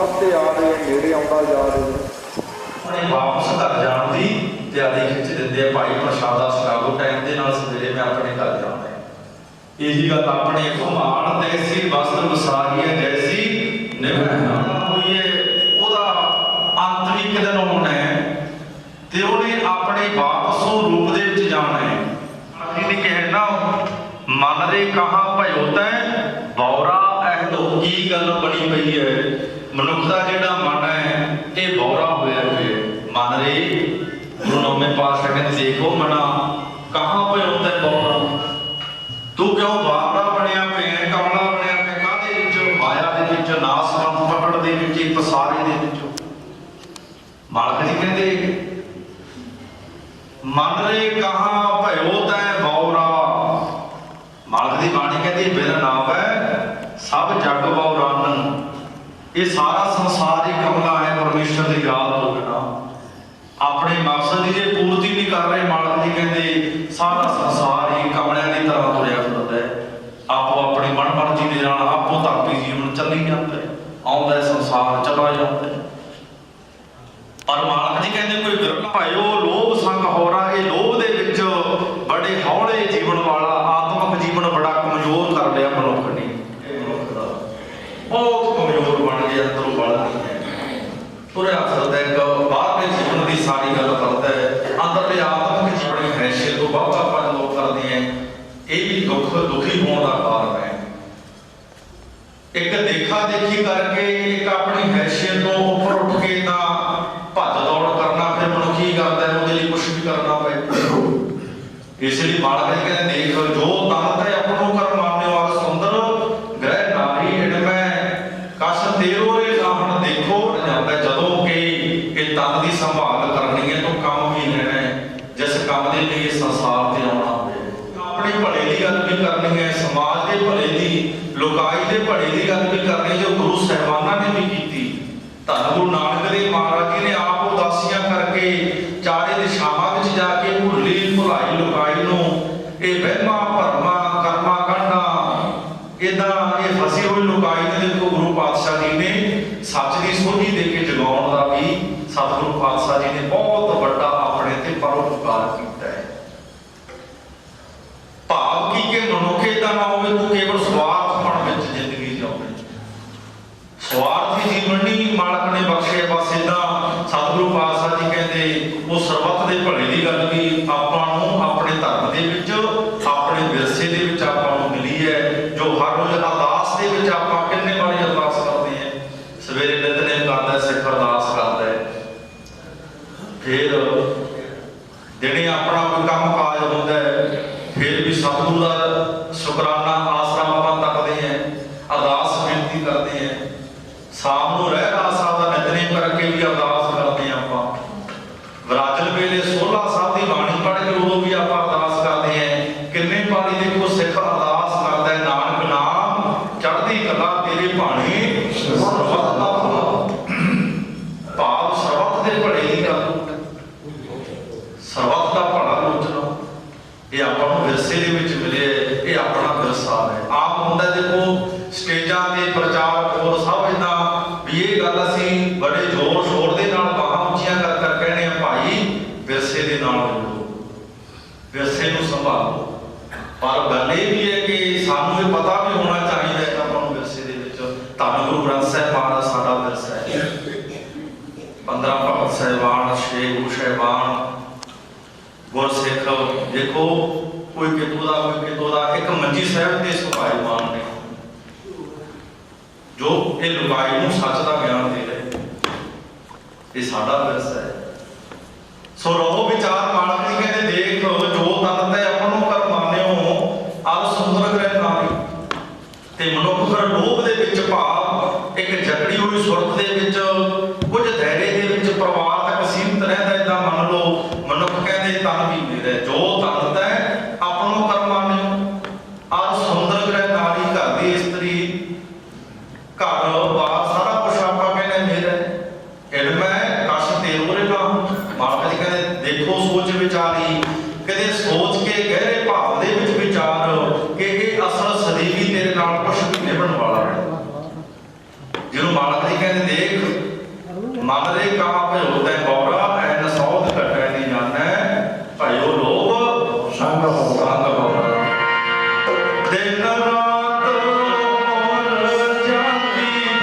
वास्ते आ रहे नेड़े आउंदा जा रहे अपने वापस घर जाण दी तैयारी खिच दिंदे भाई प्रशादा छकाओ टाइम दे नाल सवेरे मैं अपने घर जाना है। यही गल अपने घुमान तैसी वस्त्र वसारिए जैसी निभाना हुई है ओदा अंत भी किदन होना है ते ओने अपने वापसों रूप दे विच जाना है। अखरी कहे ना मन रे कहाँ भयो तै बौरा अहलो की गल बनी पई है। मनुख का जिहड़ा मन है ये बौरा होया है मन रे गुरु नौवें पातशाह कहते देखो मना कहाँ पे होता है बौरा तू क्यों बावरा बनया पे कमला बनया पे काहदे विच माया दे विच नासवंत पकड़ दे विच पसारे दे विच मालक जी कहते मन रे कहाँ भयो तै बौरा। मालक दी बाणी कहती बिन नावै सब जग बौरानन। ये सारा संसार ही कमला है परमेश्वर की याद तो बिना अपने मकसद की पूर्ति नहीं कर रहे। मालक जी कहते सारा संसार ही कमलियां की तरह तुरया फिरदा है आपो अपनी मन मर्जी दे नाल आपो तापी जीवन चली जाता है आउंदा संसार चला जाता है। पर मालक जी कहते कोई बिरला भाईओ लोभ संग होरा ये लोभ दे विच बड़े हौले जीवन वाला आत्मक जीवन बड़ा कमजोर कर लिया मनुख ने। बहुत कमजोर बन गया अंदरों वाला नहीं है तुरया फिरदा एक बाहरले जीवन की सारी गल करता है अंदरले आत्मक जीवन की हैसियत को बहुत अपन लोग करते हैं। ये भी दुखी होने का कारण है। एक देखा देखी करके एक अपनी हैसियत तो ऊपर उठ के ना भज दौड़ करना फिर मनुख की करता है उसके लिए कुछ भी करना पे। इसलिए मालक जी कहते देख जो तन है अपनों कर मान्यो और सुंदर ग्रह नारी इनमें कश तेरो रे लाहन देखो जाता जदों कि ये तन की संभाल करनी है तो काम भी लेना है जिस काम के लिए संसार से आना हो अपनी भले की गल भी करनी है समाज के भले की लुकाई के भले की गल भी करनी जो गुरु साहिबाना ने भी की। धन गुरु नानक देव महाराज जी ने आप उदासियां करके चारे दिशावां विच जाके भुली भुलाई लुकाई नूं ये वहमां भरमां कर्मां कांडां इदा ये फसी हुई लुकाई ने देखो गुरु पातशाह जी ने सच की सोझी दे के जगाउण दा भी सतगुरु पातशाह जी ने बहुत बड़ा अपने ते परोपकार कीता है। भाव की के मनुख इदा ना होवे तू केवल स्वार्थपण विच जिंदगी जिउणे स्वार्थी जीवन नहीं मालक ने बख्शे बस इदा सतगुरु पातशाह जी कहते वो सरबत दे भले दी गल भी आपां नूं अपने धर्म दे विच अपने विरसे दे विच आपां नूं मिली है। जो हर रोज अरदास दे विच आपां किन्ने बारी अरदास करते हैं सवेरे नितनेम करदा सिख अरदास करदा है फिर जिहड़े अपना कोई काम काज हुंदा है फिर भी सतगुरु दा शुकराना आसरा आपां तकदे हैं अरदास बेनती करते हैं। शाम नूं रहरास साहब दा नितनेम करके भी अरदास करते हैं आपां विराजल वेले सोला साहब दी बाणी पढ़ के उदों भी आपां अरदास करते हैं। किन्ने बारी देखो सिख अरदास करदा है नानक नाम चढ़दी कला तेरे भाणे सरबत दा भला भाव सरबत दे भले दी गल सरबत दा भला लोचना ये आपां नूं विरसे दे विच मिले ये अपना विरसा है। आम हुंदा देखो स्टेजां ते प्रचार और सब इदा भी ये गल असीं बड़े जोर शोर दे नाल बाहां ਉੱਚੀਆਂ कर कर कहने भाई विरसे दे नाल जुड़ो विरसे नूं संभालो। पर गल ये भी है कि सानूं ये पता भी होना चाहिए कि आपां नूं विरसे दे विच धੰਨ गुरु ग्रंथ साहिब महाराज साडा विरसा है 15 भगत साहिबान 6 गुरु साहिबान गुरसिख देखो कोई कितों दा एक मंजी साहिब ते सुभाईमान ने जो ये लुकाई नूं सच दा ज्ञान दे रहे ये साडा विरसा है। सो रहो विचार मालक जी कहते देख जो तन ते अपनों कर मान्यो अल सुंदर ग्रह नारी ते मनुख कर लोभ दे विच भाव एक जकड़ी हुई सुरत दे विच कुछ दायरे दे विच परिवार तक सीमित रहता इदा मन लो मनुख कहते तन भी मेरा जो तन ते अपनों कर मान्यो अल सुंदर ग्रह नारी घर दी इस्त्री घर बार सारा कुछ आपा कहने मेरा इनमें कश तेरो रे ना मालक जी कहते देखो सोच विचारी कदे सोच के गहरे भाव दे विच विचार कि ये असल सदीवी तेरे नाल कुछ भी निभण वाला है। ਜਿਹਨੂੰ ਮਾਲਕ ਜੀ ਕਹਿੰਦੇ ਦੇਖ ਮਨ ਦੇ ਕਾ ਭਇਓ ਤੈ ਗੌਰਾ ਐਨ ਸੌਧ ਘਟੈ ਨਹੀਂ ਜਾਣੈ ਭਇਓ ਲੋਭ ਸੰਗ ਹੋਗਾ ਦਿਨ ਰਾਤ ਹੋਰ ਜਾਂਦੀ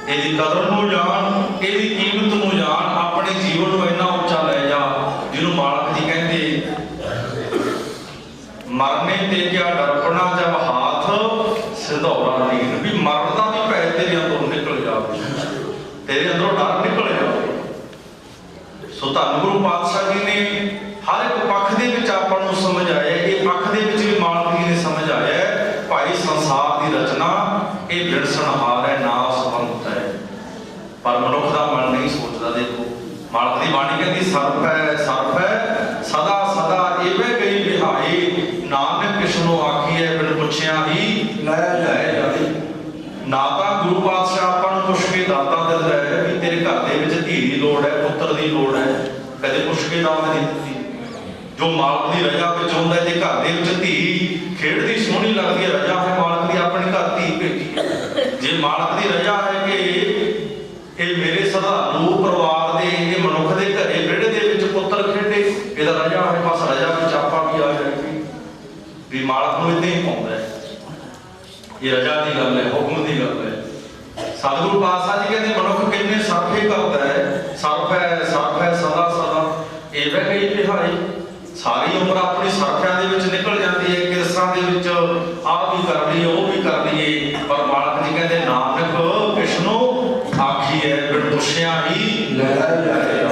ਇਹਦੀ ਕਦਰ ਨੂੰ ਜਾਣ, ਇਹਦੀ ਕੀਮਤ ਨੂੰ ਜਾਣ, ਆਪਣੇ ਜੀਵਨ ਨੂੰ ਇੰਨਾ ਉੱਚਾ ਲੈ ਜਾ ਜਿਹਨੂੰ ਮਾਲਕ ਜੀ ਕਹਿੰਦੇ ਮਰਨੇ ਤੇ ਕਿਆ ਡਰਪਣਾ ਜਬ ਹਾਥ ਸਿੰਧੌਰਾ ਲੀਨ, ਵੀ ਮਰਨ ਦਾ ਵੀ ਭੈ ਤੇਰੇ ਅੰਦਰੋਂ ਨਿਕਲ ਜਾਵੇ, ਤੇਰੇ ਅੰਦਰੋਂ ਡਰ ਨਿਕਲ ਜਾਵੇ। ਸੋ ਧੰਨ ਗੁਰੂ ਪਾਤਸ਼ਾਹ ਜੀ ਨੇ ਹਰ ਇੱਕ ਪੱਖ ਦੇ ਵਿੱਚ ਆਪਾਂ ਨੂੰ ਸਮਝਾਇਆ, ਇਹ ਪੱਖ ਦੇ ਵਿੱਚ ਵੀ ਮਾਲਕ ਜੀ ਨੇ ਸਮਝਾਇਆ ਭਾਈ ਸੰਸਾਰ ਦੀ ਰਚਨਾ ਇਹ ਵਿਰਸਣਹਾਰ ਹੈ, ਨਾਸਵੰਤ ਹੈ, ਪਰ ਮਨੁੱਖ ਦਾ ਮਨ ਨਹੀਂ ਸੋਚਦਾ। ਦੇਖੋ ਮਾਲਕ ਦੀ ਬਾਣੀ ਕਹਿੰਦੀ ਸਰਪ ਹੈ, ਸਰਪ ਹੈ ਸਦਾ ਸਦਾ ਇਹਵੇਂ ਗਈ ਵਿਹਾਈ, ਨਾਨਕ ਕਿਸਨੂੰ ਆਖੀਐ ਬਿਨ ਪੁੱਛਿਆ ਹੀ ਲੈ ਜਾਏ। ਨਾ ਤਾਂ ਗੁਰੂ ਪਾਤਸ਼ਾਹ ਆਪਾਂ ਨੂੰ ਪੁੱਛ ਕੇ ਦਾਤਾ ਦਿੰਦਾ ਹੈ ਵੀ ਤੇਰੇ ਘਰ ਦੇ ਵਿੱਚ ਧੀ ਦੀ ਲੋੜ ਹੈ, ਪੁੱਤਰ ਦੀ ਲੋੜ ਹੈ, ਕਦੇ ਪੁੱਛ ਕੇ ਦਾਤ ਨਹੀਂ ਦਿੱਤੀ। ਜੋ ਮਾਲਕ ਦੀ ਰਜ਼ਾ ਵਿੱਚ ਹੁੰਦਾ, ਜੇ ਘਰ ਦੇ ਵਿੱਚ ਧੀ ਖੇਡਦੀ ਸੋਹਣੀ ਲੱਗਦੀ ਹੈ, ਰਜ਼ਾ ਹੈ ਮਾਲਕ ਦੀ ਆਪਣੇ ਘਰ ਧੀ ਭੇਜੀ। ਜੇ ਮਾਲਕ ਦੀ ਰਜ਼ਾ ਹੈ ਕਿ ਇਹ ਮੇਰੇ ਸਧਾਰੂ ਪਰਿਵਾਰ ਦੇ, ਇਹ ਮਨੁੱਖ ਦੇ ਘਰੇ ਵਿਹੜੇ ਦੇ ਵਿੱਚ ਪੁੱਤਰ ਖੇਡੇ, ਇਹਦਾ ਰਜ਼ਾ ਹੈ, ਬਸ ਰਜ਼ਾ ਵਿੱਚ ਆਪਾਂ ਵੀ ਆ ਜਾਈਏ। ਵੀ ਮਾਲਕ ਨੂੰ ਇਦਾਂ ਹੀ ਪਾਉਂਦਾ ਹੈ, ਇਹ ਰਜ਼ਾ ਦੀ ਗੱਲ ਹੈ, ਹੁਕਮ ਦੀ ਗੱਲ ਹੈ। ਸਤਿਗੁਰੂ ਪਾਤਸ਼ਾਹ ਜੀ ਕਹਿੰਦੇ ਮਨੁੱਖ ਕਿੰਨੇ ਸਰਫੇ ਕਰਦਾ ਹੈ, ਸਰਫ ਹੈ ਸਦਾ ਸਦਾ ਇਹਵੇਂ ਗਈ ਵਿਹਾਈ। ਸਾਰੀ ਉਮਰ ਆਪਣੀ ਸਰਫਿਆਂ ਦੇ ਵਿੱਚ ਨਿਕਲ ਜਾਂਦੀ ਹੈ, ਕਿਰਸਾਂ ਦੇ ਵਿੱਚ ਆਹ ਵੀ ਕਰ ਲਈਏ ਉਹ ਵੀ ਕਰ ਲਈਏ, ਪਰ ਮਾਲਕ ਜੀ ਕਹਿੰਦੇ ਨਾਨਕ ਕਿਸਨੂੰ ਆਖੀਐ ਬਿਨ ਪੁੱਛਿਆ ਹੀ ਲੈ ਜਾਏ।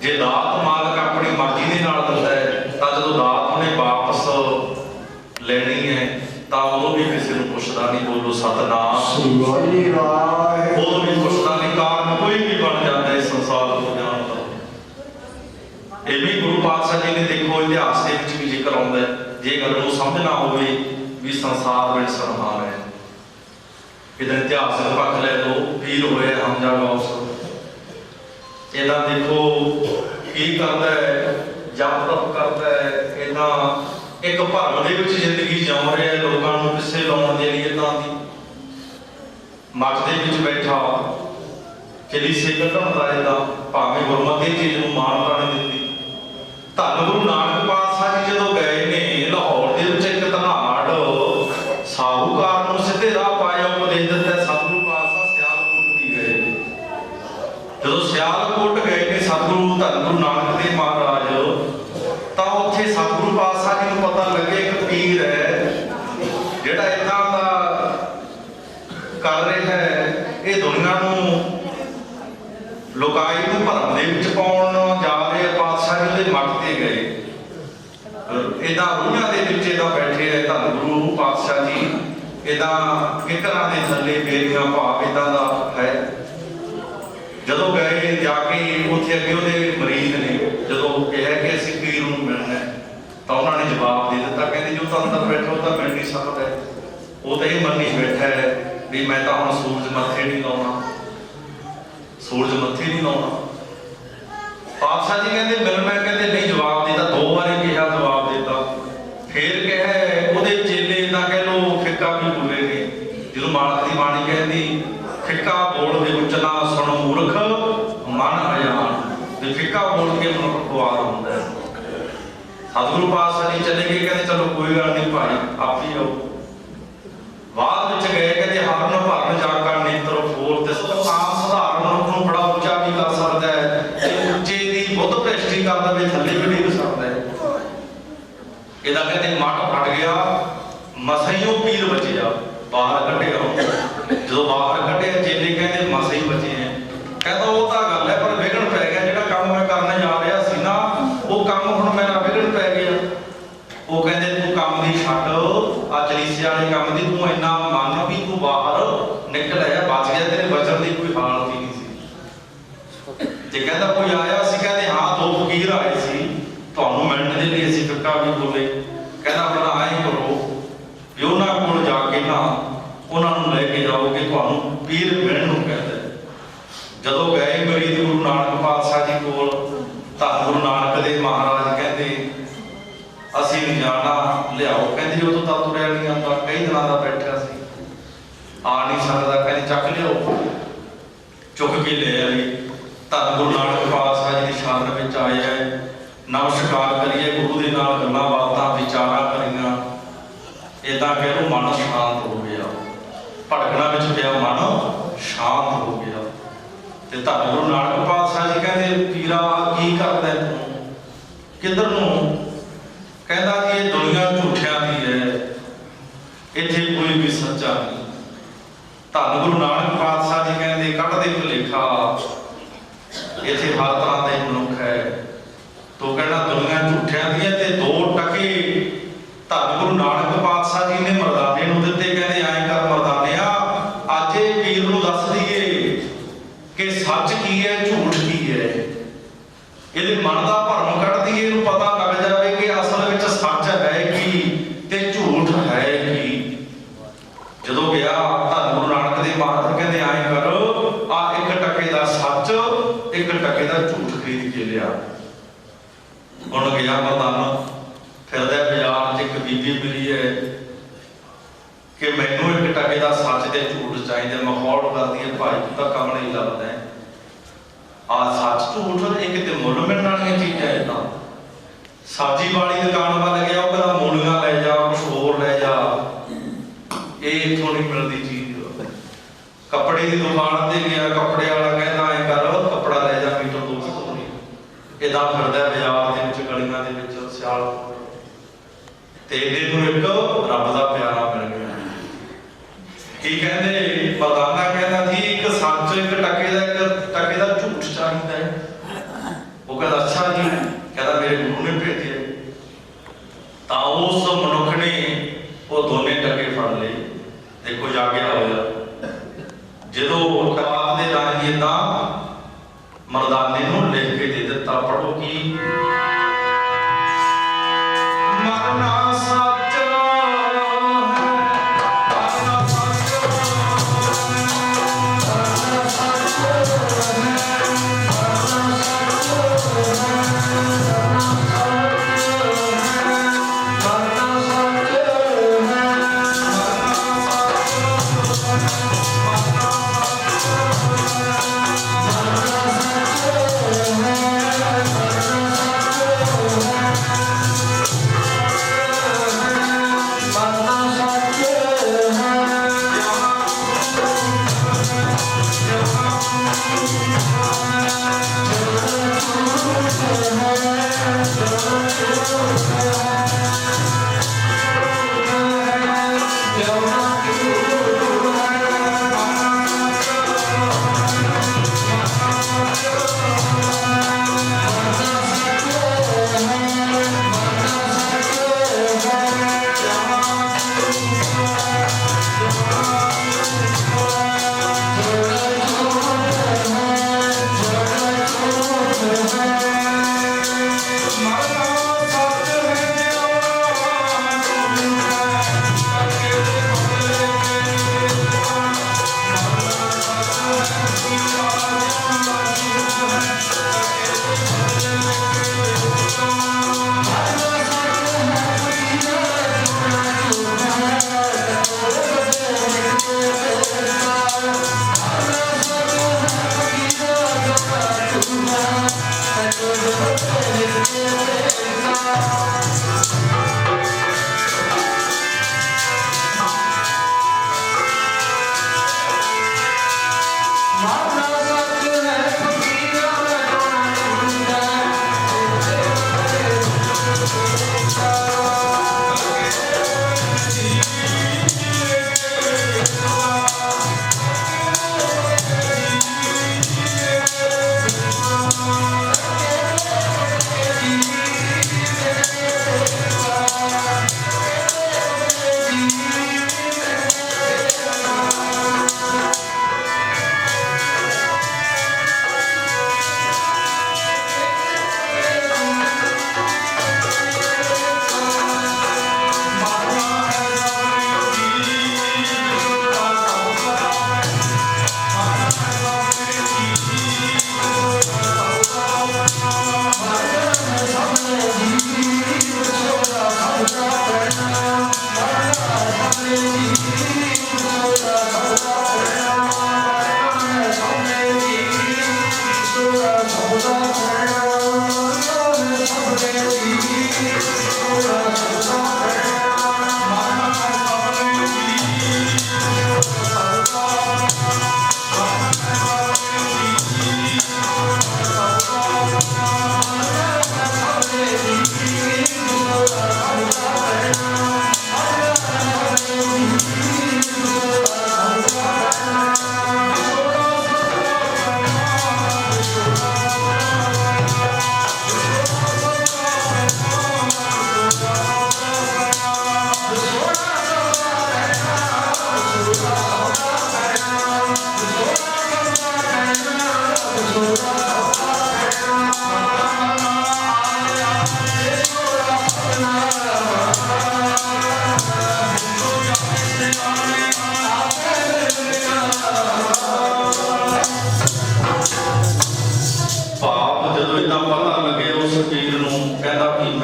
ਜੇ ਦਾਤ ਮਾਲਕ ਆਪਣੀ ਮਰਜ਼ੀ ਦੇ ਨਾਲ ਦਿੰਦਾ ਹੈ, ਤਾਂ ਜਦੋਂ ਦਾਤ ਉਹਨੇ ਵਾਪਸ ਲੈਣੀ ਹੈ ਤਾਂ ਉਹ ਵੀ ਕਿਸੇ ਨੂੰ ਪੁੱਛਦਾ ਨਹੀਂ। ਬੋਲੋ ਸਤਿਨਾਮ ਸ੍ਰੀ ਵਾਹਿਗੁਰੂ। ਉਹ ਵੀ ਪੁੱਛਦਾ ਨਹੀਂ, ਕਾਰਨ ਕੋਈ ਵੀ ਬਣ ਜਾਂਦਾ ਇਸ ਸੰਸਾਰ ਤੋਂ ਜਾਣ ਦਾ। ਇਵੇਂ ਗੁਰੂ ਪਾਤਸ਼ਾਹ ਜੀ ਨੇ ਦੇਖੋ ਇਤਿਹਾਸ ਦੇ ਵਿੱਚ ਵੀ ਜ਼ਿਕਰ ਆਉਂਦਾ ਹੈ, ਜੇ ਗੱਲ ਨੂੰ ਸਮਝਣਾ ਹੋਵੇ ਵੀ ਸੰਸਾਰ ਵਿੱਚ ਸੰਹਾਰ ਹੈ। ਇਹਦਾ ਇਤਿਹਾਸਕ ਪੱਖ ਲੈ ਲਓ, ਪੀਰ ਹੋਏ ਹਮਜ਼ਾ ਗੌਸ, ਇਹਦਾ ਦੇਖੋ ਕੀ ਕਰਦਾ ਹੈ, ਜਪ ਤਪ ਕਰਦਾ ਹੈ, ਇਹਦਾ ਇੱਕ ਭਰਮ ਦੇ ਵਿੱਚ ਜ਼ਿੰਦਗੀ ਜਿਉਂ ਰਿਹਾ, ਲੋਕਾਂ ਨੂੰ ਕਿਸੇ ਲਾਉਣ ਦੇ ਲਈ ਇਦਾਂ ਦੀ ਮੱਠ ਦੇ ਵਿੱਚ ਬੈਠਾ ਕਲੀਸੇ ਕੱਢਣ ਦਾ ਇਹਦਾ, ਭਾਵੇਂ ਗੁਰਮਤਿ ਦੀ ਚੀਜ਼ ਨੂੰ ਮਾਨਤਾ ਨਹੀਂ ਦਿੱਤੀ। ਧੰਨ ਗੁਰੂ ਨਾਨਕ ਪਾਤਸ਼ਾਹ ਜੀ ਜਦੋਂ ਗਏ ਨੇ ਲਾਹੌਰ ਦੇ ਵਿੱਚ ਇੱਕ ਧਨਾੜ ਸਾਹੂਕਾਰ ਨੂੰ ਸਿੱਧੇ ਰਾਹ ਪਾਇਆ, ਉਪਦੇਸ਼ ਦਿੱਤਾ। ਸਤਿਗੁਰੂ ਪਾਤਸ਼ਾਹ ਸਿਆਲਕੋਟ ਵੀ ਗਏ। ਜਦੋਂ ਸਿਆਲਕੋਟ ਗਏ ਨੇ ਸਤਿਗੁਰੂ ਧੰਨ ਗੁਰੂ ਨਾਨਕ ਦੇਵ ਮਹਾਰਾਜ, ਤਾਂ ਉੱਥੇ ਸਤਿਗੁਰੂ ਪਾਤਸ਼ਾਹ ਜੀ ਨੂੰ ਪਤਾ ਲੱਗੇ ਇੱਕ ਪੀਰ ਹੈ ਜਿਹੜਾ ਏਦਾਂ ਦਾ ਕਰ ਰਿਹਾ ਹੈ, ਇਹ ਦੁਨੀਆ ਨੂੰ ਲੋਕਾਈ ਨੂੰ ਭਰਮ ਦੇ ਵਿੱਚ ਪਾਉਣ ਜਾ ਰਹੇ। ਪਾਤਸ਼ਾਹ ਜੀ ਦੇ ਮੱਠ ਤੇ ਗਏ, ਇਹਦਾ ਰੂਹਾਂ ਦੇ ਵਿੱਚ ਇਹਦਾ ਬੈਠੇ ਹੈ ਧੰਨ ਗੁਰੂ ਪਾਤਸ਼ਾਹ ਜੀ, ਇਹਦਾ ਕਿਕਰਾਂ ਦੇ ਥੱਲੇ ਬੇਰੀਆਂ ਭਾਵ ਇਦਾਂ ਦਾ ਹੈ। ਜਦੋਂ ਗਏ ਜਾ ਕੇ ਉੱਥੇ ਅੱਗੇ ਉਹਦੇ ਮਰੀਜ਼ ਨੇ ਜਦੋਂ ਕਿਹਾ ਕਿ ਅਸੀਂ ਪੀਰ ਨੂੰ ਮਿਲਣਾ, ਤਾਂ ਉਹਨਾਂ ਨੇ ਜਵਾਬ ਦੇ ਦਿੱਤਾ, ਕਹਿੰਦੇ ਜੋ ਤਾਂ ਅੰਦਰ ਬੈਠਾ ਉਹ ਤਾਂ ਮਿਲ ਨਹੀਂ ਸਕਦਾ। ਉਹ ਤਾਂ ਇਹ ਮੰਨੀ ਬੈਠਾ ਹੈ ਵੀ ਮੈਂ ਤਾਂ ਹੁਣ ਸੂਰਜ ਮੱਥੇ ਨਹੀਂ ਲਾਉਣਾ, ਸੂਰਜ ਮੱਥੇ ਨਹੀਂ ਲਾਉਣਾ। ਪਾਤਸ਼ਾਹ ਜੀ ਕਹਿੰਦੇ ਮਿਲਣਾ, ਕਹਿੰਦੇ ਨਹੀਂ, ਜਵਾਬ ਦਿੱਤਾ। 2 ਵਾਰੀ ਕਿਹਾ, ਜਵਾਬ ਦਿੱਤਾ, ਫੇਰ ਕਿਹਾ। ਉਹਦੇ ਚੇਲੇ ਤਾਂ ਕਹਿ ਲੋ ਫਿੱਕਾ ਵੀ ਬੋਲੇ ਨੇ। ਜਦੋਂ ਮਾਲਕ ਦੀ ਬਾਣੀ ਕਹਿੰਦੀ ਫਿੱਕਾ ਬੋਲ ਦੇ ਉਚਨਾ ਸੁਣ ਮੂਰਖ ਮਨ ਅਜਾਨ, ਤੇ ਫਿੱਕਾ ਬੋਲ ਕੇ ਮਨੁੱਖ ਖੁਆਰ ਹੁੰਦਾ ਹੈ। ਸਤਿਗੁਰੂ ਪਾਤਸ਼ਾਹ ਜੀ ਚਲੇ ਗਏ, ਕਹਿੰਦੇ ਚਲੋ ਕੋਈ ਗੱਲ ਨਹੀਂ ਭਾਈ ਆਪ ਹੀ ਆਓ। ਬਾਅਦ ਵਿੱਚ ਗਏ, ਕਹਿੰਦੇ ਹਰਨ ਭਰਨ ਜਾਗਾ ਨੇਤਰ ਫੋਰ, ਤੇ ਆਮ ਸਧਾਰਨ ਮਨੁੱਖ ਨੂੰ ਬੜਾ ਉੱਚਾ ਵੀ ਕਰ ਸਕਦਾ ਹੈ, ਤੇ ਉੱਚੇ ਦੀ ਬੁੱਧ ਭ੍ਰਿਸ਼ਟੀ ਕਰ ਦੇਵੇ ਥੱਲੇ ਵੀ ਡਿੱਗ ਸਕਦਾ ਹੈ। ਇਹਦਾ ਕਹਿੰਦੇ ਮੱਠ ਫਟ ਗਿਆ, ਮਸਈਓ ਪੀਰ ਬਚਿਆ, ਬਾਹਰ ਕੱਢਿਆ। ਜਦੋਂ ਬਾਹਰ ਕੱਢਿਆ ਚੇਲੇ ਕਹਿੰਦੇ ਮਸਈ ਬਚੇ ਹੈ। ਕਹਿੰਦਾ ਉਹ ਤਾਂ ਗੱਲ ਹੈ, ਪਰ ਵਿਗੜ ਪੈ ਗਿਆ। ਜਿਹੜਾ ਕੰਮ ਮੈਂ ਕਰਨ ਜਾ ਰਿਹਾ ਸੀ ਨਾ, ਉਹ ਕੰਮ ਹੁਣ ਮੇਰਾ ਵਿਗੜ ਪੈ ਗਿਆ। ਉਹ ਕਹਿੰਦੇ ਤੂੰ ਕੰਮ ਦੀ ਛੱਡ, ਆ ਚਲੀਸੇ ਵਾਲੇ ਕੰਮ ਦੀ, ਤੂੰ ਇੰਨਾ ਮੰਨ ਵੀ ਤੂੰ ਬਾਹਰ ਨਿਕਲ ਆਇਆ, ਬਚ ਗਿਆ, ਤੇਰੇ ਬਚਣ ਦੀ ਕੋਈ ਹਾਲਤ ਹੀ ਨਹੀਂ ਸੀ। ਤੇ ਕਹਿੰਦਾ ਕੋਈ ਆਇਆ ਸੀ, ਕਹਿੰਦੇ ਹਾਂ 2 ਫਕੀਰ ਆਏ ਸੀ ਤੁਹਾਨੂੰ ਮਿਲਣ ਦੇ ਲਈ, ਅਸੀਂ ਫਿੱਕਾ ਵੀ ਬੋਲੇ। ਕਹਿੰਦਾ ਆਪਣਾ ਆਏ ਕਰੋ ਵੀ ਉਹਨਾਂ ਕੋਲ ਜਾ ਕੇ ਨਾ ਉਹਨਾਂ ਨੂੰ ਲੈ ਕੇ ਜਾਓਗੇ, ਤੁਹਾਨੂੰ ਪੀਰ ਮਿਲਣ ਨੂੰ ਕਹਿੰਦਾ। ਜਦੋਂ ਗਏ ਮਰੀਦ ਗੁਰੂ ਨਾਨਕ ਪਾਤਸ਼ਾਹ ਜੀ ਕੋਲ, ਤਾਂ ਗੁਰੂ ਨਾਨਕ ਦੇਵ ਮਹਾਰਾਜ ਕਹਿੰਦੇ ਅਸੀਂ ਨਹੀਂ ਜਾਣਾ, ਲਿਆਓ। ਕਹਿੰਦੇ ਜੀ ਉਦੋਂ ਤਾਂ ਤੁਰਿਆ ਨਹੀਂ ਆਉਂਦਾ, ਕਈ ਦਿਨਾਂ ਦਾ ਬੈਠਿਆ ਸੀ, ਆ ਨਹੀਂ ਸਕਦਾ। ਕਹਿੰਦੇ ਚੱਕ ਲਿਓ, ਚੁੱਕ ਕੇ ਲੈ ਆਏ। ਧੰਨ ਗੁਰੂ ਨਾਨਕ ਪਾਤਸ਼ਾਹ ਜੀ ਦੀ ਸ਼ਰਨ ਵਿੱਚ ਆਏ ਹੈ। ਨਮਸਕਾਰ ਕਰੀਏ, ਗੁਰੂ ਦੇ ਨਾਲ ਗੱਲਾਂ ਬਾਤਾਂ ਵਿਚਾਰਾਂ ਕਰੀਆਂ। ਏਦਾਂ ਕਹਿ ਲਓ ਮਨ ਸ਼ਾਂਤ ਹੋ ਗਿਆ, ਭਟਕਣਾ ਵਿੱਚ ਪਿਆ ਮਨ शांत हो गया। ते धन गुरु नानक पातशाह जी कहते पीरा की करदा तूं किधर नूं? कहता कि ये दुनिया झूठियां दी है, इत्थे कोई भी सच्चा नहीं। धन गुरु नानक पातशाह जी कहते कढ़ दे भुलेखा, इत्थे हर तरह के मनुख है। तो कहना दुनिया झूठियां दी है ते 2 टके धन गुरु नानक पातशाह जी ने मरदाने नूं दित्ते। कहते ऐ कर मरदानिया, अज ये पीर नूं दस दईए कि सच की है झूठ की है। ये मन का भरम कढ़ दईए, इहनूं पता लग जाए कि असल विच सच है की ते झूठ है की। जदों गया धन गुरु नानक देव महाराज कहते ऐ कर, आ 1 टके का सच 1 टके का झूठ खरीद के लिया। हुण गया मरदाना, फिरदा बाजार च एक बीबी मिली है कि मैनू 1 टके का सच ते झूठ चाहिए। माहौल करती है भाई तू तो कमला ही लगता है, आ सच झूठ एक तो मुल मिलने वाली चीज़ है। इदा सब्जी वाली दुकान वाल गया, वो कहता मूलियां ले जा, कुछ होर ले जा, ये इत्थों नहीं मिलती चीज़। कपड़े की दुकान से गया, कपड़े वाला कहता ऐ कर कपड़ा ले जा मीटर 200 नहीं। इदा फिरदा बाजार के गलियां के सियाल ते इहनूं एक रब का प्यारा मिल गया। की कहते मरदाना कहता जी एक सच 1 टके का झूठ चाहिए है। वो कहता अच्छा जी, कहता मेरे गुरु ने भेजे। तो उस मनुख ने वो दोने टके फड़ ले। देखो जागे होया जो रात के राही इदा मरदाने नूं लिख के दे दिता। पढ़ो की मरना सच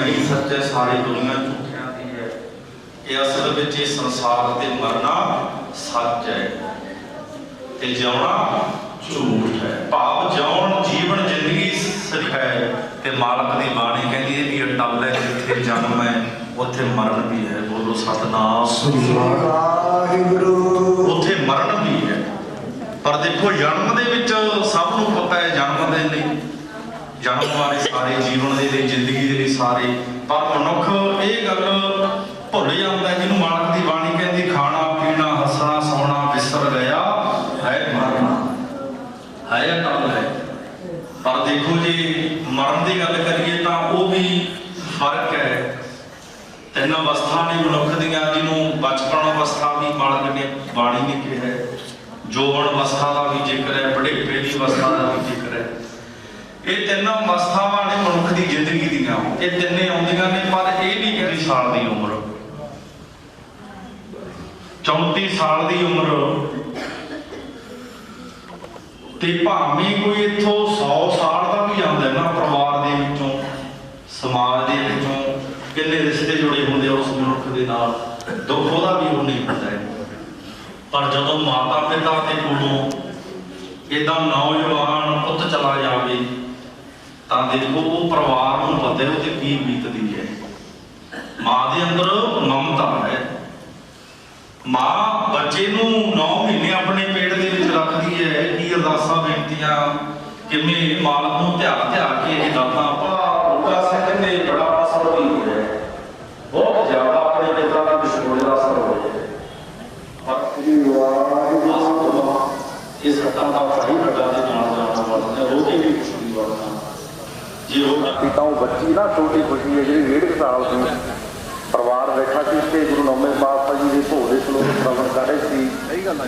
नहीं सच है, सारी दुनिया झूठियां दी है। ये असल में ये संसार ते मरना सच है ते जिउना झूठ है। भाव जिउण जीवन जिंदगी सच है ते मालक दी बाणी कहती है कि अटल है, जिथे जन्म है उत्थे मरण भी है। बोलो सतनाम श्री वाहिगुरू। उत्थे मरण भी है, पर देखो जन्म दे विच सब नूं पता है जन्म दे नहीं, जन्म वाले सारे जीवन दे लिए जिंदगी दे लिए सारे, पर मनुख ये गल भुल जाता है जिन्होंने मालक की बाणी कहती खाना पीना हसना सौना विसर गया है मरना है अटल है। पर देखो जी मरण की गल करिए तो वो भी फर्क है। तीन अवस्था ने मनुख दियां जिन्हों बचपन अवस्था भी मालक ने बाणी ने कहा है, जोवन अवस्था का भी जिक्र है, बुढ़ेपे की अवस्था का भी जिक्र है। ये तीन अवस्थावां ने मनुख की जिंदगी दियां, ये तिन्ने आउंदियां ने, पर यह नहीं किसी साल की उम्र 34 साल की उम्र ते भावें कोई इत्थों 100 साल का भी आता है ना, परिवार दे विचों समाज दे विचों किन्ने रिश्ते जुड़े होंदे उस मनुख दे नाल, दुख उहदा भी वो नहीं होंदा है। पर जदों माता पिता के कोलों इदां नौजवान पुत चला जाए तो देखो वो परिवार नूं पता है उहते की बीतदी है। मां दे अंदर ममता है, मां बच्चे नूं 9 महीने अपने पेट दे विच रखदी है कि अरदासां बेनतियां किवें मालक नूं ध्यान के ये गल्लां पूरा सिख ने बड़ा असर होई है, बहुत ज़्यादा अपने पिता दा विछोड़े दा असर होया है। इस हत्ता दा भाई बड़ा दे नाल जाना वाला रोटी भी कुछ नहीं बनना जी रोटी तो बच्ची ना छोटी खुशी है जी 1.5 साल की परिवार बैठा कि इससे गुरु नानक पातशाह जी के भोग के श्लोक श्रवण कर रहे थे।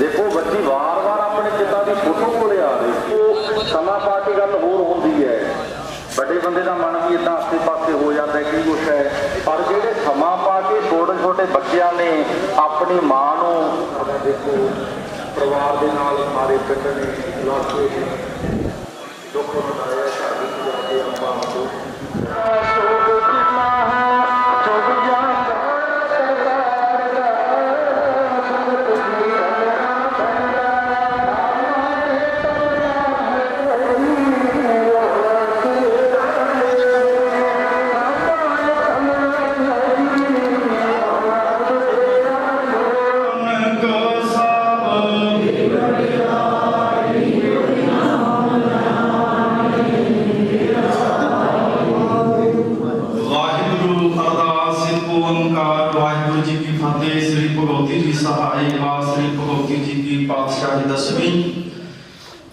देखो बच्ची वार वार अपने पिता की फोटो को आ रही, वो समा पा के गल होर होंदी है। बड़े बंदे का मन भी इदा आसे पासे हो जाता है कि कुछ है, पर जेडे समा पा के छोटे छोटे बच्चों ने अपनी मां नूं देखो परिवार के नाल मारे पिंड ने इलाके दुख मनाया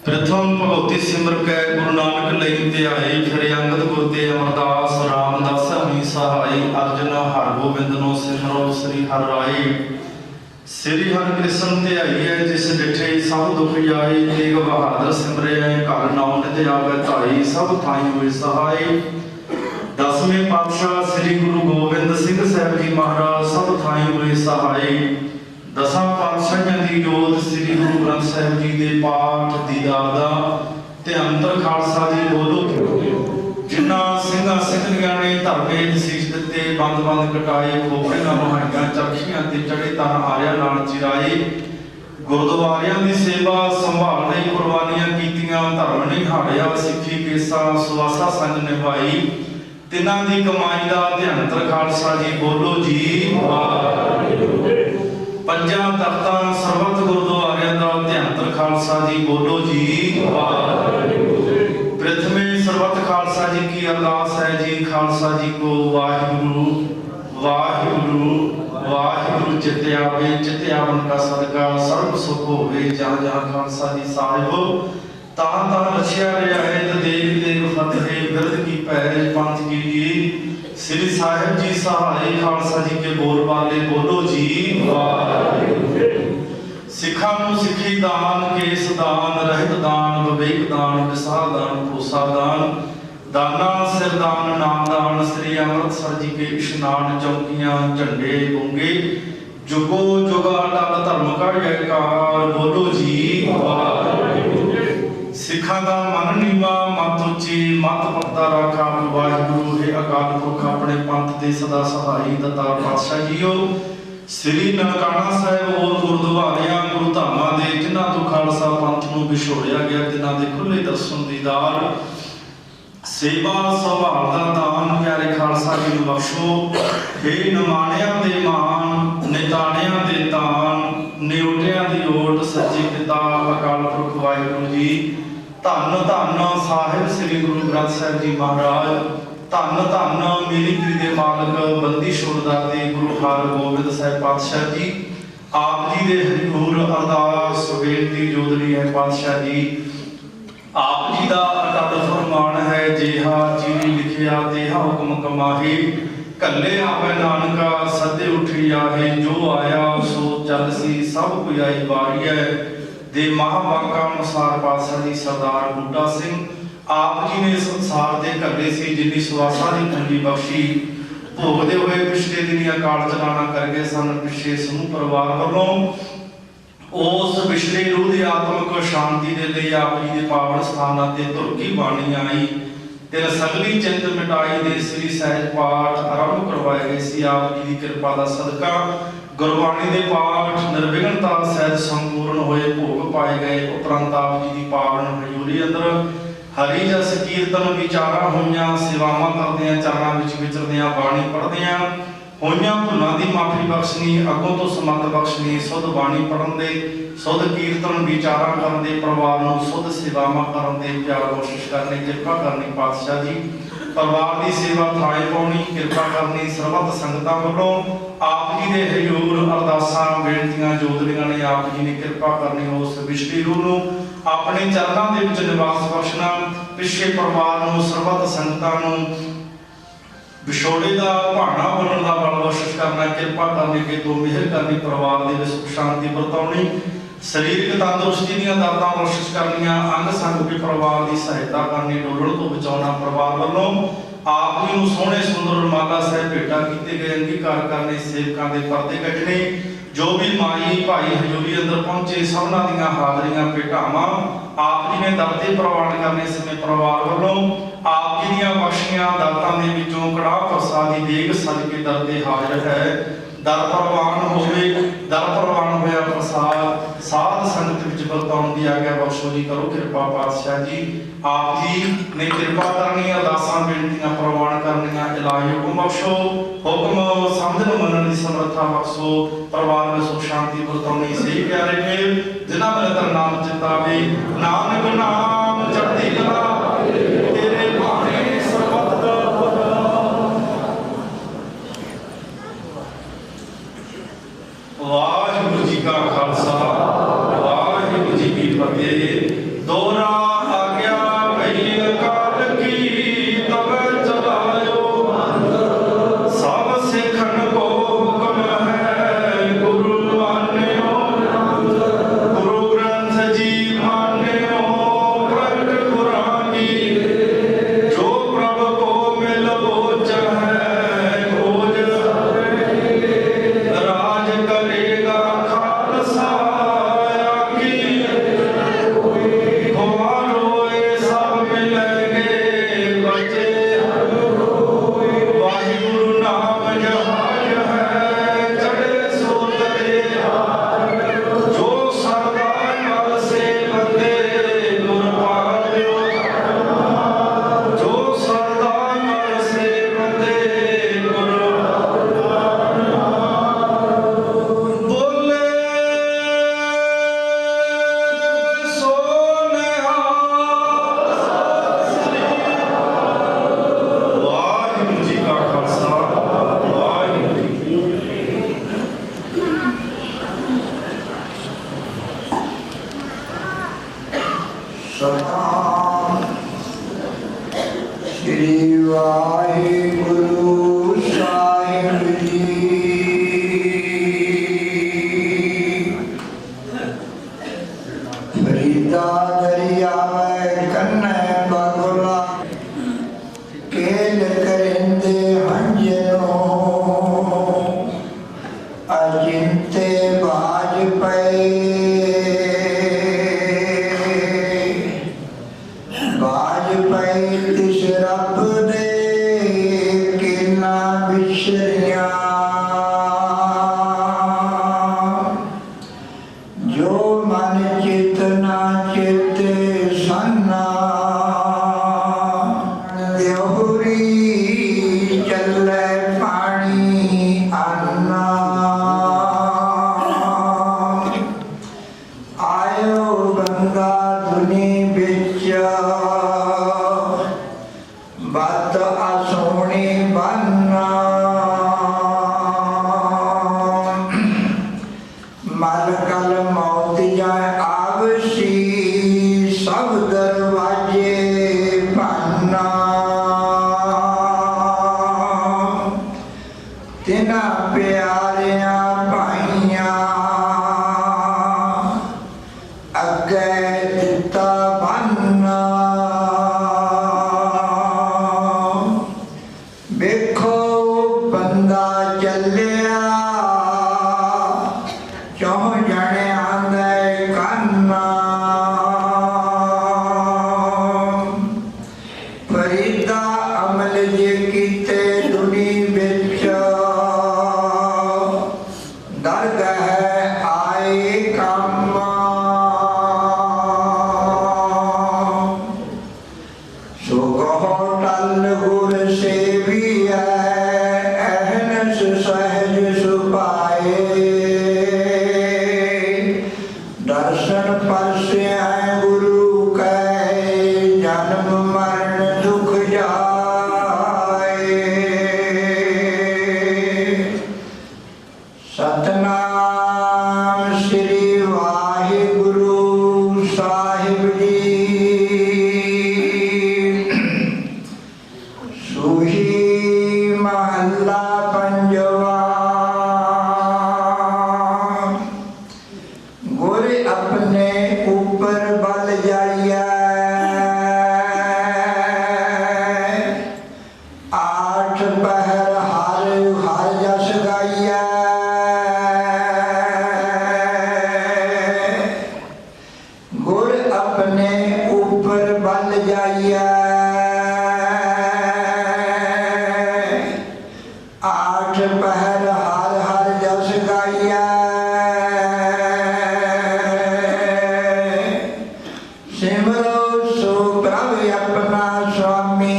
प्रथम भगवती सिमर कै गुरु नानक लई ते आए, फिर अंगद गुर ते अमरदास रामदास हमी सहाय। अर्जन हर गोबिंद नो सिमरो श्री हर राय, श्री हर कृष्ण ते आई है जिस डिठे सब दुख जाए। तेग बहादुर सिमरे घर नाम नित आवे धाई, सब थाई हुए सहाय। 10वें पातशाह श्री गुरु गोबिंद सिंह साहब जी महाराज सब थाई हुए सहाय। 10 पातशाहियां दी जोत श्री गुरु ग्रंथ साहिब जी दे पाठ दीदार दा ते अंतर खालसा जी बोलो। जिन्ना सिंघां सिखलियां ने धरमेद सीस दिते, बंद बंद कटाए, खोपड़ियां मुहाइयां चरखियां ते चढ़े तन आरिया नाल चिराए। गुरुद्वारियां दी सेवा संभाल लई कुर्बानियां कीतियां, धर्म नहीं हारिया सिੱਖੀ केसा सुवासा संग निभाई। तिन्हां दी कमाई दा ध्यानतर खालसा जी बोलो जी वाहिगुरू। पंजां तख्तां सरबत गुरुद्वारियां दा ध्यानतर खालसा जी बोलो जी वाहिगुरू। प्रथमे सरबत खालसा जी की अरदास है जी, खालसा जी को वाहिगुरू वाहिगुरू वाहिगुरू चित आवे, चित आवन का सदका सर्व सुख होवे। जहाँ जहाँ खालसा जी साहिब तां तां रचिया गया है, देख देख फतेह बिरद की पैज पंथ की जी। श्री साहिब जी सहाय खालसा जी के बोल वाले बोलो जी वाहिगुरू। सिखा नूं सिखी दान, केस दान, रहत दान, विवेक दान, विसाह दान, भूसा दान, दाना सिरदान, नाम दान। श्री अमृतसर जी के इशनान, चौकियां झंडे गुंगे, जुगो जुगा अटल धर्म का जयकार बोलो जी वाहिगुरू। ਸਿੱਖਾਂ ਦਾ ਮਨ ਨੀਵਾ ਮਤ ਉੱਚੀ ਮਤ ਪੱਤਾ ਰਾਖਾ ਵਾਹਿਗੁਰੂ ਹੈ ਅਕਾਲ ਪੁਰਖ ਆਪਣੇ ਪੰਥ ਦੇ ਸਦਾ ਸਹਾਈ ਦਾਤਾਰ ਪਾਤਸ਼ਾਹ ਜੀਓ ਸ੍ਰੀ ਨਨਕਾਣਾ ਸਾਹਿਬ ਹੋਰ ਗੁਰਦੁਆਰਿਆਂ ਗੁਰੂ ਧਾਮਾਂ ਦੇ ਜਿਨ੍ਹਾਂ ਤੋਂ ਖਾਲਸਾ ਪੰਥ ਨੂੰ ਵਿਛੋੜਿਆ ਗਿਆ ਜਿਨ੍ਹਾਂ ਦੇ ਖੁੱਲੇ ਦਰਸ਼ਨ ਦੀਦਾਰ ਸੇਵਾ ਸੰਭਾਲ ਦਾ ਦਾਨ ਪਿਆਰੇ ਖਾਲਸਾ ਜੀ ਨੂੰ ਬਖਸ਼ੋ ਹੇ ਨਿਮਾਣਿਆਂ ਦੇ ਮਾਨ ਨਿਤਾਣਿਆਂ ਦੇ ਤਾਨ ਨਿਉਟਿਆਂ ਦੀ ਓਟ ਸੱਚੇ ਪਿਤਾ ਅਕਾਲ ਪੁਰਖ ਵਾਹਿਗੁਰੂ ਜੀ ਧੰਨ ਧੰਨ ਸਾਹਿਬ ਸ੍ਰੀ ਗੁਰੂ ਗ੍ਰੰਥ ਸਾਹਿਬ ਜੀ ਮਹਾਰਾਜ ਧੰਨ ਧੰਨ ਮੇਰੀ ਪੀਰ ਦੇ ਮਾਲਕ ਬੰਦੀ ਛੋੜਦਾ ਤੇ ਗੁਰੂ ਹਰਗੋਬਿੰਦ ਸਾਹਿਬ ਪਾਤਸ਼ਾਹ ਜੀ ਆਪ ਜੀ ਦੇ ਹਜ਼ੂਰ ਅਰਦਾਸ ਬੇਨਤੀ ਜੋਦਰੀ ਹੈ ਪਾਤਸ਼ਾਹ ਜੀ ਆਪ ਜੀ ਦਾ ਅਟੱਲ ਫਰਮਾਨ ਹੈ ਜਿਹਾ ਚੀਨੀ ਲਿਖਿਆ ਤੇਹਾ ਹੁਕਮ ਕਮਾਹੀ ਕੱਲੇ ਆਪੇ ਨਾਨਕਾ ਸਦੇ ਉਠੀ ਆਹੇ ਜੋ ਆਇਆ ਸੋ ਚੱਲ ਸੀ ਸਭ ਕੋਈ ਆਈ ਵਾਰੀਐ ਦੇ ਮਹਾਵਾਕਾ ਅਨੁਸਾਰ ਪਾਤਸ਼ਾਹ ਜੀ ਸਰਦਾਰ ਬੂਟਾ ਸਿੰਘ ਆਪ ਜੀ ਨੇ ਸੰਸਾਰ ਦੇ ਘੱਲੇ ਸੀ ਜਿੰਨੀ ਸਵਾਸਾਂ ਦੀ ਠੰਡੀ ਬਖਸ਼ੀ ਭੋਗਦੇ ਹੋਏ ਪਿਛਲੇ ਦਿਨੀ ਅਕਾਲ ਚਲਾਣਾ ਕਰ ਗਏ ਸਨ ਪਿਛੇ ਸਮੂਹ ਪਰਿਵਾਰ ਵੱਲੋਂ ਉਸ ਵਿਛੜੇ ਰੂਹ ਦੀ ਆਤਮਿਕ ਸ਼ਾਂਤੀ ਦੇ ਲਈ ਆਪ ਜੀ ਦੇ ਪਾਵਨ ਸਥਾਨਾਂ ਤੇ ਤੁਰਕੀ ਬਾਣੀ ਆਈ ਤੇ ਸਗਲੀ ਚਿੰਤ ਮਿਟਾਈ ਦੇ ਸ੍ਰੀ ਸਹਿਜ ਪਾਠ ਆਰੰਭ ਕਰਵਾਏ ਗਏ ਸੀ ਆਪ ਜੀ ਦੀ ਕਿਰਪਾ ਦਾ ਸਦਕਾ ਗੁਰਬਾਣੀ ਦੇ ਪਾਠ ਨਿਰਵਿਘਨਤਾ ਸਹਿਜ ਸੰਪੂਰਨ ਹੋਏ ਭੋਗ ਪਾਏ ਗਏ ਉਪਰੰਤ ਆਪ ਜੀ ਦੀ ਪਾਵਨ ਹਜ਼ੂਰੀ ਅੰਦਰ ਹਰੀ ਜਸ ਕੀਰਤਨ ਵਿਚਾਰਾਂ ਹੋਈਆਂ ਸੇਵਾਵਾਂ ਕਰਦਿਆਂ ਚਰਨਾਂ ਵਿੱਚ ਵਿਚਰਦਿਆਂ ਬਾਣੀ ਪੜ੍ਹਦਿਆਂ ਹੋਈਆਂ ਭੁੱਲਾਂ ਦੀ ਮਾਫੀ ਬਖਸ਼ਣੀ ਅੱਗੋਂ ਤੋਂ ਸਮਤ ਬਖਸ਼ਣੀ ਸੁਧ ਬਾਣੀ ਪੜ੍ਹਨ ਦੇ ਸੁਧ ਕੀਰਤਨ ਵਿਚਾਰਾਂ ਕਰਨ ਦੇ ਪਰਿਵਾਰ ਨੂੰ ਸੁਧ ਸੇਵਾਵਾਂ ਕਰਨ ਦੇ ਪਿਆਰ ਕੋਸ਼ਿਸ਼ ਕਰਨੀ ਕਿਰਪਾ ਕਰਨੀ ਪਾਤਸ਼ਾਹ ਜੀ ਪਰਿਵਾਰ ਦੀ ਸੇਵਾ ਥਾਏ ਪਾਉਣੀ ਕਿਰਪਾ ਕਰਨੀ ਸਰਬੱਤ ਸੰਗਤਾਂ ਵੱਲੋਂ ਆਪ ਜੀ ਦੇ ਹਜ਼ੂਰ ਅਰਦਾਸਾਂ ਬੇਨਤੀਆਂ ਜੋਦਰੀਆਂ ਨੇ ਆਪ ਜੀ ਨੇ ਕਿਰਪਾ ਕਰਨੀ ਉਸ ਵਿਛੜੀ ਰੂਹ ਨੂੰ ਆਪਣੇ ਚਰਨਾਂ ਦੇ ਵਿੱਚ ਨਿਵਾਸ ਬਖਸ਼ਣਾ ਪਿਛੇ ਪਰਿਵਾਰ ਨੂੰ ਸਰਬੱਤ ਸੰਗਤਾਂ ਨੂੰ ਵਿਛੋੜੇ ਦਾ ਭਾਣਾ ਬਣਨ ਦਾ ਬਲ ਬਖਸ਼ਿਸ਼ ਕਰਨਾ ਕਿਰਪਾ ਕਰਨੀ ਕਿ ਤੂੰ ਮਿਹਰ ਕਰਨੀ ਪਰਿਵਾਰ ਦੇ ਵਿੱਚ ਸੁਖ ਸ਼ਾਂਤੀ ਵਰਤਾਉਣੀ ਸਰੀਰਕ ਤੰਦਰੁਸਤੀ ਦੀਆਂ ਦਾਤਾਂ ਬਖਸ਼ਿਸ਼ ਕਰਨੀਆਂ ਅੰਗ ਸੰਗ ਕੇ ਪਰਿਵਾਰ ਦੀ ਸਹਾਇਤਾ ਕਰਨੀ ਡੋਲਣ ਤੋਂ ਬਚਾਉਣਾ ਪਰਿਵਾਰ ਵੱਲੋਂ ਆਪ ਜੀ ਨੂੰ ਸੋਹਣੇ ਸੁੰਦਰ ਰੁਮਾਲਾ ਸਾਹਿਬ ਭੇਟਾ ਕੀਤੇ ਗਏ ਅੰਗੀਕਾਰ ਕਰਨੇ ਸੇਵਕਾਂ ਦੇ ਪਰਦੇ ਕੱਢਣੇ ਜੋ ਵੀ ਮਾਈ ਭਾਈ ਹਜ਼ੂਰੀ ਅੰਦਰ ਪਹੁੰਚੇ ਸਭਨਾਂ ਦੀਆਂ ਹਾਜ਼ਰੀਆਂ ਭੇਟਾਵਾਂ ਆਪ ਜੀ ਨੇ ਦਰ ਤੇ ਪ੍ਰਵਾਨ ਕਰਨੇ ਸਮੇਂ ਪਰਿਵਾਰ ਵੱਲੋਂ ਆਪ ਜੀ ਦੀਆਂ ਬਖਸ਼ੀਆਂ ਦਾਤਾਂ ਦੇ ਵਿੱਚੋਂ ਕੜਾਹ ਪ੍ਰਸਾਦ ਦੀ ਦੇਗ ਸਜ ਕੇ ਦਰ ਤੇ ਹਾਜ਼ਰ ਹੈ ਦਰ ਪ੍ਰਵਾਨ ਹੋਇਆ ਪ੍ਰਸਾਦ ਸਾਧ ਸੰਗਤ ਵਿੱਚ ਵਰਤਾਉਣ ਦੀ ਆਗਿਆ ਬਖਸ਼ੋ ਜੀ ਕਰੋ ਕਿਰਪਾ ਪਾਤਸ਼ਾਹ ਜੀ ਆਪ ਜੀ ਨੇ ਕਿਰਪਾ ਕਰਨੀ ਅਰਦਾਸਾਂ ਬੇਨਤੀਆਂ ਪ੍ਰਵਾਨ ਕਰਨੀਆਂ ਇਲਾਹੀ ਹੁਕਮ ਬਖਸ਼ੋ ਹੁਕਮ ਸਮਝਣ ਮੰਨਣ ਦੀ ਸਮਰੱਥਾ ਬਖਸ਼ੋ ਪਰਿਵਾਰ ਵਿੱਚ ਸੁਖ ਸ਼ਾਂਤੀ ਵਰਤਾਉਣੀ ਸਹੀ ਪਿਆਰੇ ਮੇਲ ਜਿਨ੍ਹਾਂ ਮੇਰੇ ਦਰ ਨਾਮ ਚਿਤਾਵੇ ਨਾਨਕ ਨਾਮ ਚੜ੍ਹਦੀ ਕਲਾ ਤੇਰੇ ਬਾਣੇ ਸਰਬੱਤ ਦਾ ਵਾਹਿਗੁਰੂ ਜੀ ਕਾ ਖਾਲਸਾ ਵਾਹਿਗੁਰੂ ਜੀ ਕੀ ਫਤਿਹ ਦੋਹਰਾ ਆਗਿਆ ਭਈ ਅਕਾਲ ਕੀ ਤਬ ਚਲਾਇਓ ਸਭ ਸਿੱਖਣ ਕੋ ਹੁਕਮ ਹੈ ਗੁਰੂ ਮਾਨਿਓ ਗੁਰੂ ਗ੍ਰੰਥ ਜੀ ਮਾਨਿਓ ਪ੍ਰਗਟ ਕੁਰਾਨ ਕੀ ਜੋ ਪ੍ਰਭ ਕੋ ਮਿਲ ਬੋਝ ਹੈ ਖੋਜ ਰਾਜ ਕਰੇਗਾ ਖਾਲਸਾ ਆਕੀ ਹੋਏ ਸਭ ਮਿਲਣਗੇ ਬੱਚੇ ਵਾਹਿਗੁਰੂ ਨਾਮ ਜਹਾਜ ਹੈ ਚੜੇ ਸੋ ਤਰੇ ਜੋ ਸਰਦਾ ਕਲ ਸੇ ਬੰਦੇ ਗੁਰ ਪਾਲਿਓ ਜੋ ਸਰਦਾ ਕਲ ਸੇ ਬੰਦੇ ਗੁਰ ਬੋਲੇ ਸੋਨਿਹਾ ਵਾਹਿਗੁਰੂ ਜੀ ਕਾ ਖਾਲਸਾ ਵਾਹਿਗੁਰੂ ਜੀ ਕੀ ਸਤਿਨਾਮ ਸ੍ਰੀ ਵਾਹਿਗੁਰੂ ਸਾਹਿਬ ਜੀ ਫਰੀਦਾ ਦਰਿਆਵੇ ਕੰਨੇ ਬਗਲਾ ਕੇਲ ਕਰਿੰਦੇ ਹੰਝਨੋ ਅਜਿੰਤੇ ਬਾਜ ਪਏ पई तिस रब दे किना बिछड़िया जो मन चित ना चित सन्ना देहुरी चले पानी अन्ना आयो बंदा दुनी बिच बात आसोनी बनना मल कल मौत जाए आवसी सब दरवाजे बनना तिना प्यारिया भाइया अगे दिता बनना देखो बंदा चलिया चौं जने आंदे कन्ना फरीदा अमल जे कीते दुनी बिच दरगाह आए काम सो कहो टल गुर सेविया अहनस सहज सुपाए दर्शन परसे है गुरु कहे जन्म मरण दुख जाए सतनाम श्री वाहिगुरु साहिब जी सूही महला पंजवा गुर अपने ऊपर बल जाइया आठ पहर हर हर जस गाइया गुर अपने ऊपर बल जाइया आठ पहर हर हर जस गाइया सिमरो सो प्रभ अपना स्वामी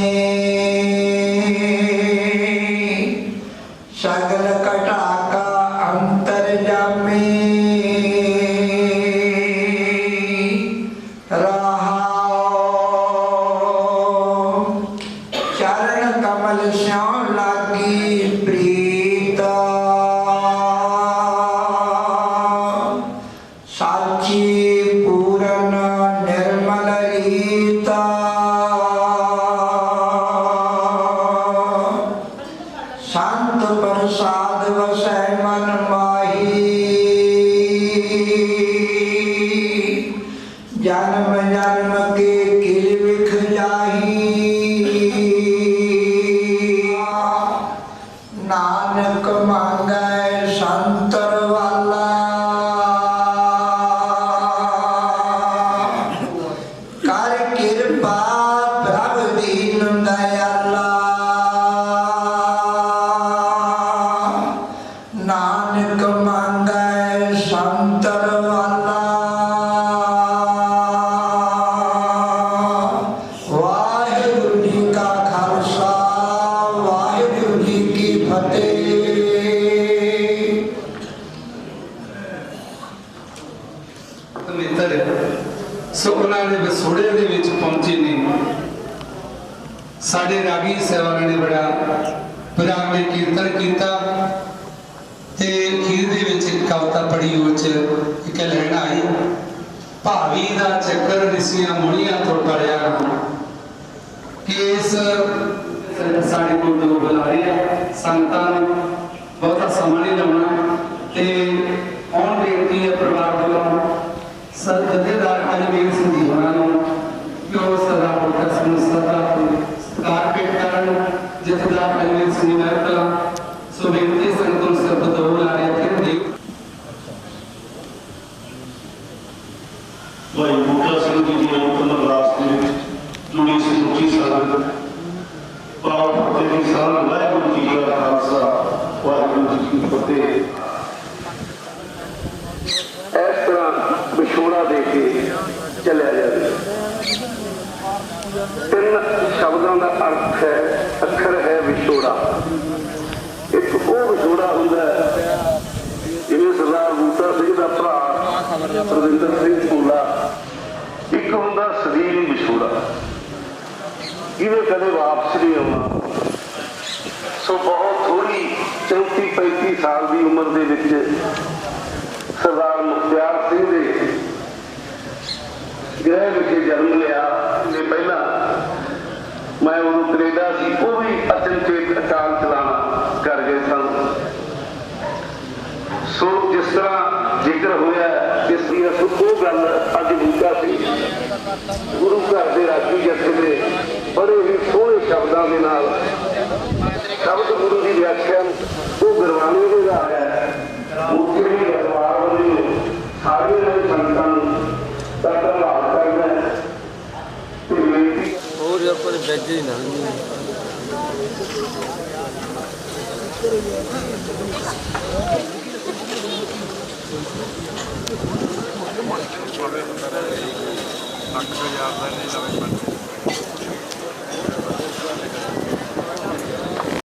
सगल कटा का अंतर जामी रहाओ चरण कमल स्यों लागी प्रीत साची पूरन निर्मल रीता संत प्रसाद वसै मन माही जन्म जन्म के किल विख जाही नानक मांगै संतर वाला कर कृपा प्रभ दीन दयाला नानक मांगै संतर वाला वाहिगुरु जी का खालसा वाहिगुरु जी की फतेह। ਮਿੱਤਰ ਸੋ ਉਹਨਾਂ ਦੇ ਵਿਛੋੜੇ ਦੇ ਵਿੱਚ ਪਹੁੰਚੇ ਨੇ ਸਾਡੇ ਰਾਗੀ ਸੇਵਾਵਾਂ ਨੇ ਬੜਾ ਪੁਰਾਣੇ ਕੀਰਤਨ ਕੀਤਾ ਤੇ ਖੀਰ ਦੇ ਵਿੱਚ ਇੱਕ ਕਵਿਤਾ ਪੜ੍ਹੀ ਉਹ ਚ ਇੱਕ ਲੈਣ ਆਈ ਭਾਵੀ ਦਾ ਚੱਕਰ ਰਿਸੀਆਂ ਮੁਣੀਆਂ ਤੋਂ ਟੜਿਆ ਕਿ ਇਸ ਸਾਡੇ ਕੋਲ ਦੋ ਬੁਲਾਰੇ ਆ ਸੰਤਾਂ ਨੂੰ ਬਹੁਤਾ ਸਮਾਂ ਨਹੀਂ ਲਾਉਣਾ ਤੇ ਆਉਣ ਬੇਨਤੀ ਹੈ ਪਰਿਵਾਰ ਵੱਲੋਂ ਜਥੇਦਾਰ ਅਜਮੇਰ ਸਿੰਘ ਜੀ ਹੋਰਾਂ ਨੂੰ ਕਿ ਉਹ ਸਦਾ ਪ੍ਰਕਾਸ਼ ਨੂੰ ਸਦਾ ਕਾਰਪੇਟ ਕਰਨ ਜਥੇਦਾਰ ਅਜਮੇਰ ਸਿੰਘ ਜੀ ਮਹਿਤਲਾ ਸੋ ਬੇਨਤੀ ਸੰਗਤ ਨੂੰ ਸਭ ਤੋਂ ਲਾ ਰਿਹਾ ਫਿਰ ਦੇਖ ਭਾਈ ਬੂਟਾ ਸਿੰਘ ਜੀ ਦੀ ਅੰਤਮ ਅਰਦਾਸ ਦੇ ਵਿੱਚ ਜੁੜੀ ਸਮੁੱਚੀ ਤਿੰਨ ਸ਼ਬਦਾਂ ਦਾ ਅਰਥ ਹੈ, ਅੱਖਰ ਹੈ ਵਿਛੋੜਾ। ਇੱਕ ਉਹ ਵਿਛੋੜਾ ਹੁੰਦਾ ਜਿਵੇਂ ਸਰਦਾਰ ਬੂਟਾ ਸਿੰਘ ਦਾ ਭਰਾ ਰਵਿੰਦਰ ਸਿੰਘ ਭੂਲਾ, ਇੱਕ ਹੁੰਦਾ ਸਦੀਵੀ ਵਿਛੋੜਾ, ਇਹਦੇ ਕਦੇ ਵਾਪਸ ਨਹੀਂ ਆਉਣਾ। ਸੋ ਬਹੁਤ ਥੋੜੀ 34-35 ਸਾਲ ਦੀ ਉਮਰ ਦੇ ਵਿੱਚ ਸਰਦਾਰ ਮੁਖਤਿਆਰ ਸਿੰਘ ਦੇ ਗ੍ਰਹਿ ਵਿਖੇ ਜਨਮ ਲਿਆ। ਤੇ ਪਹਿਲਾਂ ਮੈਂ ਉਦੋਂ ਕੈਨੇਡਾ ਸੀ, ਉਹ ਵੀ ਅਚਨਚੇਤ ਅਕਾਲ ਚਲਾਣਾ ਕਰ ਗਏ ਸਨ। ਸੋ ਜਿਸ ਤਰ੍ਹਾਂ ਜ਼ਿਕਰ ਹੋਇਆ ਇਸ ਦੀ ਉਹ ਗੱਲ ਅੱਜ ਬੂਟਾ ਸੀ ਗੁਰੂ ਘਰ ਦੇ ਰਾਗੀ ਜਥੇ ਦੇ ਬੜੇ ਹੀ ਸੋਹਣੇ ਸ਼ਬਦਾਂ ਦੇ ਨਾਲ ਸ਼ਬਦ ਗੁਰੂ ਦੀ ਵਿਆਖਿਆ ਉਹ ਗੁਰਬਾਣੀ ਦੇ ਨਾਲ ਹੈ। ਮੁੱਖੀ ਵੀ ਦਰਬਾਰ ਵੱਲੋਂ ਸਾਰੀਆਂ ਨਵੇਂ ਸੰਤਾਂ ਨੂੰ ਦਾ ਧੰਨਵਾਦ ਕਰਦਾ ਹੈ ਤੇ ਬੇਨਤੀ ਹੋਰ ਆਪਾਂ ਦੇ ਬੈਜ ਹੀ ਨਾ ਲੱਖ ਹਜ਼ਾਰ ਦਾ ਨਹੀਂ ਲਵੇ